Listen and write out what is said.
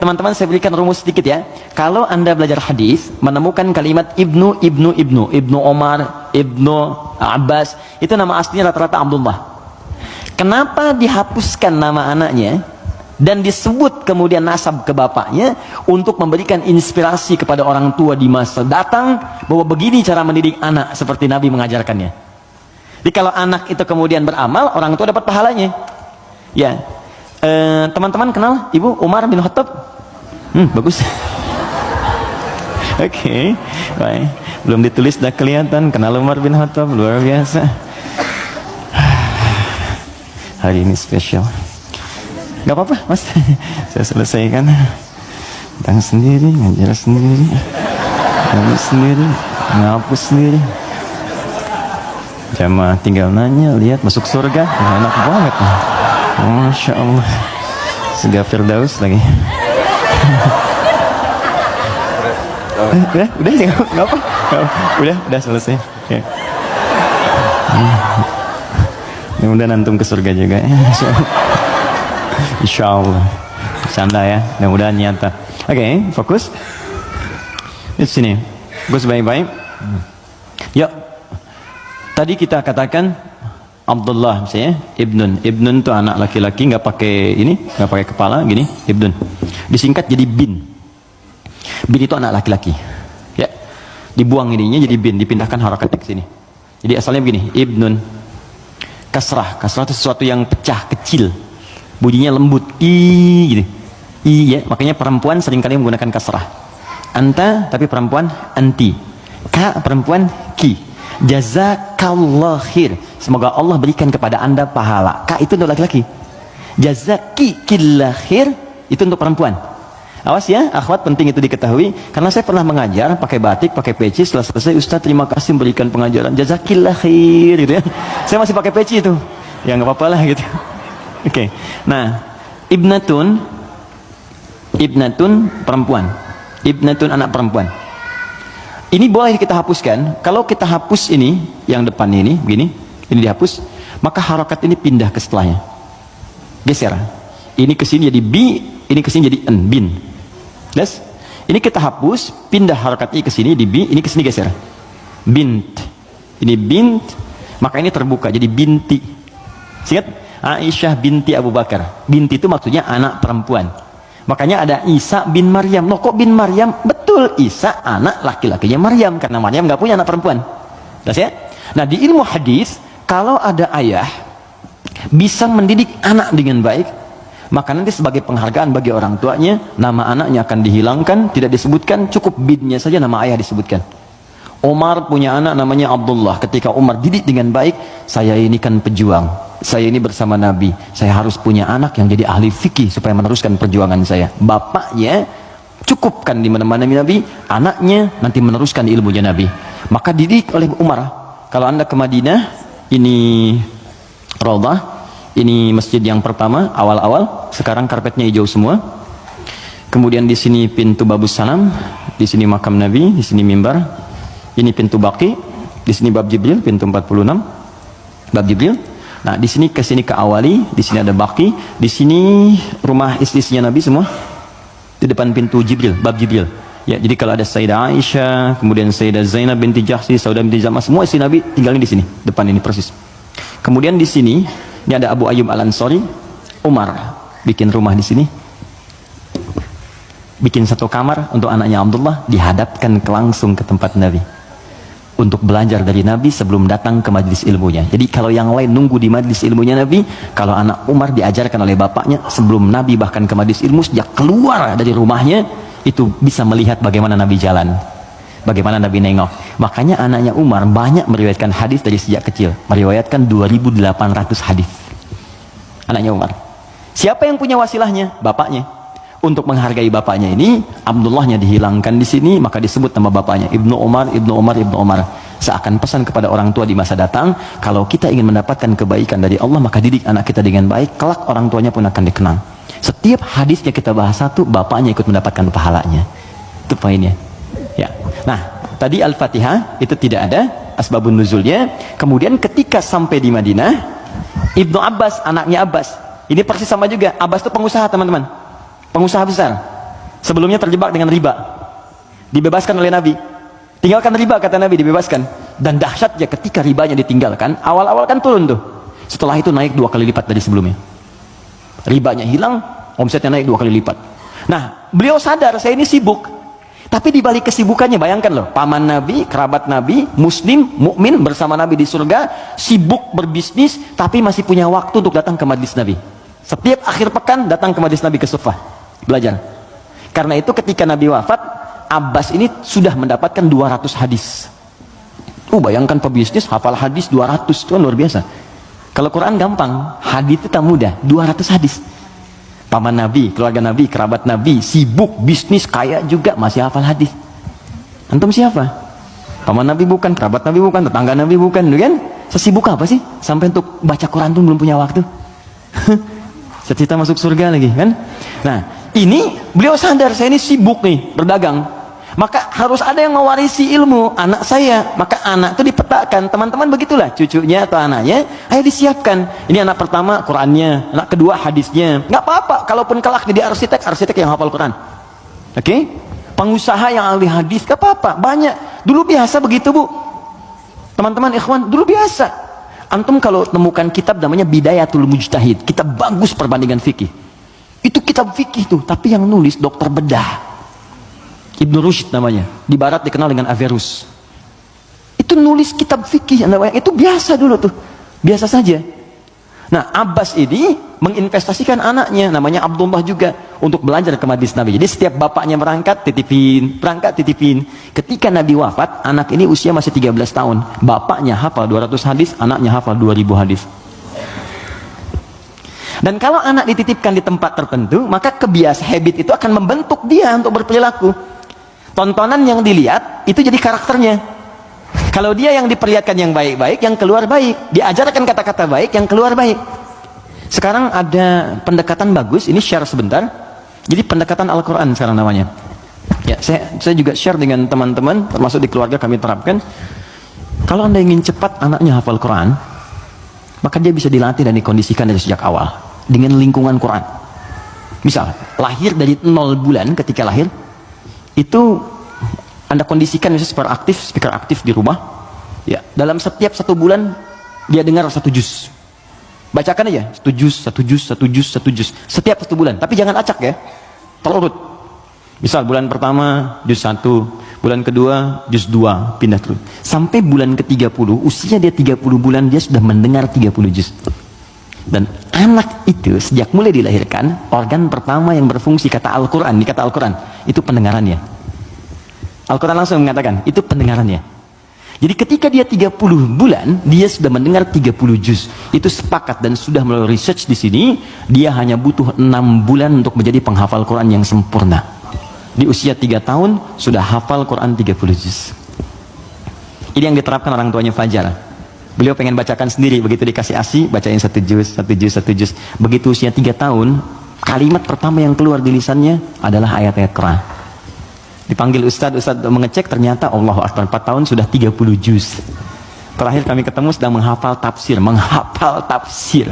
Teman-teman, saya berikan rumus sedikit ya. Kalau Anda belajar hadis, menemukan kalimat Ibnu Omar, Ibnu Abbas, itu nama aslinya rata-rata Abdullah. Kenapa dihapuskan nama anaknya dan disebut kemudian nasab ke bapaknya untuk memberikan inspirasi kepada orang tua di masa datang bahwa begini cara mendidik anak seperti Nabi mengajarkannya. Jadi kalau anak itu kemudian beramal, orang tua dapat pahalanya. Ya, teman-teman kenal Ibu Umar bin Khattab? Bagus. Oke, baik. Belum ditulis dah kelihatan kenal Umar bin Khattab, luar biasa. Hari ini spesial. Gak apa-apa, Mas. Saya selesaikan. Datang sendiri, ngajar sendiri, ngapus sendiri, ngapus sendiri. Jamaah tinggal nanya, lihat masuk surga, enak banget. Masya Allah. Surga Firdaus lagi. Udah nggak apa, udah selesai. Ya. Mudah-mudahan antum ke surga juga. Insya Allah. Canda ya, mudah-mudahan nyata. Oke, fokus. Di sini, fokus baik-baik. Yuk. Tadi kita katakan Abdullah misalnya, Ibnun itu anak laki-laki, nggak pakai ini, nggak pakai kepala, gini, Ibnun. Disingkat jadi bin. Bin itu anak laki-laki. Ya, dibuang ininya jadi bin, dipindahkan harakatnya ke sini. Jadi asalnya begini, Ibnun. Kasrah itu sesuatu yang pecah, kecil, bunyinya lembut, gitu. Ya, makanya perempuan seringkali menggunakan kasrah. Anta, tapi perempuan anti. Ka, perempuan ki. Jazakallah khair, semoga Allah berikan kepada anda pahala. Ka itu untuk laki-laki, jazakillah khair itu untuk perempuan. Awas ya akhwat, penting itu diketahui, karena saya pernah mengajar pakai batik, pakai peci. Setelah selesai, Ustaz terima kasih memberikan pengajaran, jazakillah khair gitu ya. Saya masih pakai peci itu, ya nggak apa-apa lah gitu. Oke. Nah, ibnatun perempuan, ibnatun anak perempuan. Ini boleh kita hapuskan. Kalau kita hapus ini, yang depan ini, begini, ini dihapus, maka harokat ini pindah ke setelahnya. Geser. Ini ke sini jadi bi, ini ke sini jadi en, bin. Yes? Ini kita hapus, pindah harokatnya ke sini, di bi, ini ke sini geser. Bint. Ini bint, maka ini terbuka, jadi binti. Ingat? Aisyah binti Abu Bakar. Binti itu maksudnya anak perempuan. Makanya ada Isa bin Maryam. Loh kok bin Maryam? Betul, Isa anak laki-lakinya Maryam, karena Maryam nggak punya anak perempuan. Jelas ya? Nah, di ilmu hadis, kalau ada ayah bisa mendidik anak dengan baik, maka nanti sebagai penghargaan bagi orang tuanya, nama anaknya akan dihilangkan, tidak disebutkan, cukup binnya saja nama ayah disebutkan. Umar punya anak namanya Abdullah. Ketika Umar didik dengan baik, saya ini kan pejuang, saya ini bersama Nabi, saya harus punya anak yang jadi ahli fikih supaya meneruskan perjuangan saya. Bapaknya cukupkan di mana-mana Nabi, anaknya nanti meneruskan ilmunya Nabi. Maka didik oleh Umar. Kalau anda ke Madinah, ini Raudhah, ini masjid yang pertama awal-awal, sekarang karpetnya hijau semua. Kemudian di sini pintu Babus Salam, di sini makam Nabi, di sini mimbar. Ini pintu Baqi, di sini bab Jibril, pintu 46, bab Jibril. Nah, di sini ke sini ke Awali, di sini ada Baqi, di sini rumah istri-istrinya Nabi semua. Di depan pintu Jibril, bab Jibril. Ya, jadi kalau ada Sayyidah Aisyah, kemudian Sayyidah Zainab binti Jahsi, Saudah binti Zam'ah, semua istri Nabi tinggalnya di sini, depan ini persis. Kemudian di sini, ini ada Abu Ayyub Al-Ansari. Umar bikin rumah di sini. Bikin satu kamar untuk anaknya Abdullah, dihadapkan langsung ke tempat Nabi untuk belajar dari Nabi sebelum datang ke majlis ilmunya. Jadi kalau yang lain nunggu di majlis ilmunya Nabi, kalau anak Umar diajarkan oleh bapaknya sebelum Nabi bahkan ke majlis ilmu, sejak keluar dari rumahnya itu bisa melihat bagaimana Nabi jalan, bagaimana Nabi nengok. Makanya anaknya Umar banyak meriwayatkan hadis dari sejak kecil, meriwayatkan 2.800 hadis. Anaknya Umar. Siapa yang punya wasilahnya? Bapaknya. Untuk menghargai bapaknya ini, Abdullahnya dihilangkan di sini, maka disebut nama bapaknya Ibnu Umar, Ibnu Umar, Ibnu Umar. Seakan pesan kepada orang tua di masa datang, kalau kita ingin mendapatkan kebaikan dari Allah, maka didik anak kita dengan baik, kelak orang tuanya pun akan dikenang. Setiap hadisnya kita bahas satu, bapaknya ikut mendapatkan pahalanya. Itu poinnya. Ya. Nah, tadi Al-Fatihah itu tidak ada asbabun nuzulnya. Kemudian ketika sampai di Madinah, Ibnu Abbas, anaknya Abbas, ini persis sama juga. Abbas itu pengusaha, teman-teman. Pengusaha besar. Sebelumnya terjebak dengan riba, dibebaskan oleh Nabi. Tinggalkan riba, kata Nabi, dibebaskan. Dan dahsyatnya ketika ribanya ditinggalkan, awal-awal kan turun tuh. Setelah itu naik 2 kali lipat dari sebelumnya. Ribanya hilang, omsetnya naik 2 kali lipat. Nah, beliau sadar saya ini sibuk. Tapi dibalik kesibukannya, bayangkan loh, paman Nabi, kerabat Nabi, muslim, mukmin bersama Nabi di surga, sibuk berbisnis, tapi masih punya waktu untuk datang ke majlis Nabi. Setiap akhir pekan datang ke majlis Nabi ke Sufah, belajar. Karena itu ketika Nabi wafat, Abbas ini sudah mendapatkan 200 hadis. Bayangkan pebisnis hafal hadis 200, itu kan luar biasa. Kalau Quran gampang, hadis itu tak mudah, 200 hadis. Paman Nabi, keluarga Nabi, kerabat Nabi, sibuk, bisnis, kaya juga, masih hafal hadis. Antum siapa? Paman Nabi bukan, kerabat Nabi bukan, tetangga Nabi bukan, kan? Sesibuk apa sih? Sampai untuk baca Quran pun belum punya waktu. Cita-cita masuk surga lagi, kan? Nah, ini beliau sadar, saya ini sibuk nih, berdagang. Maka harus ada yang mewarisi ilmu anak saya. Maka anak itu dipetakan, teman-teman begitulah, cucunya atau anaknya, ayo disiapkan. Ini anak pertama Qurannya, anak kedua hadisnya. Nggak apa-apa, kalaupun kelak jadi arsitek yang hafal Quran. Oke? Pengusaha yang ahli hadis, nggak apa-apa, banyak. Dulu biasa begitu, Bu. Teman-teman ikhwan, dulu biasa. Antum kalau temukan kitab namanya Bidayatul Mujtahid, kitab bagus perbandingan fikih. Itu kitab fikih tuh, tapi yang nulis dokter bedah. Ibnu Rushd namanya, di barat dikenal dengan Averroes. Itu nulis kitab fikih, itu biasa dulu tuh, biasa saja. Nah, Abbas ini menginvestasikan anaknya, namanya Abdullah juga, untuk belajar ke majlis Nabi. Jadi setiap bapaknya berangkat titipin. Ketika Nabi wafat, anak ini usia masih 13 tahun. Bapaknya hafal 200 hadis, anaknya hafal 2000 hadis. Dan kalau anak dititipkan di tempat tertentu, maka habit itu akan membentuk dia untuk berperilaku. Tontonan yang dilihat itu jadi karakternya. Kalau dia yang diperlihatkan yang baik-baik, yang keluar baik, diajarkan kata-kata baik, yang keluar baik. Sekarang ada pendekatan bagus, ini share sebentar. Jadi pendekatan Al-Quran sekarang namanya. Ya, saya juga share dengan teman-teman, termasuk di keluarga kami terapkan. Kalau Anda ingin cepat anaknya hafal Quran, maka dia bisa dilatih dan dikondisikan dari sejak awal dengan lingkungan Quran. Misal, lahir dari 0 bulan, ketika lahir itu Anda kondisikan misalnya speaker aktif di rumah, ya, dalam setiap 1 bulan dia dengar 1 juz. Bacakan aja 1 juz setiap 1 bulan, tapi jangan acak ya, terurut. Misal bulan pertama juz 1, bulan kedua juz 2, pindah terus sampai bulan ke-30, usia dia 30 bulan, dia sudah mendengar 30 juz. Dan anak itu sejak mulai dilahirkan, organ pertama yang berfungsi, kata Al-Quran, itu pendengarannya. Al-Quran langsung mengatakan itu pendengarannya. Jadi ketika dia 30 bulan, dia sudah mendengar 30 juz. Itu sepakat dan sudah melalui research di sini, dia hanya butuh 6 bulan untuk menjadi penghafal Quran yang sempurna. Di usia 3 tahun sudah hafal Quran 30 juz. Ini yang diterapkan orang tuanya Fajar. Beliau pengen bacakan sendiri, begitu dikasih ASI, bacain 1 juz. Begitu usia 3 tahun, kalimat pertama yang keluar di lisannya adalah ayat-ayat Quran. Dipanggil Ustadz mengecek, ternyata Allahu Akbar, 4 tahun sudah 30 juz. Terakhir kami ketemu sedang menghafal tafsir.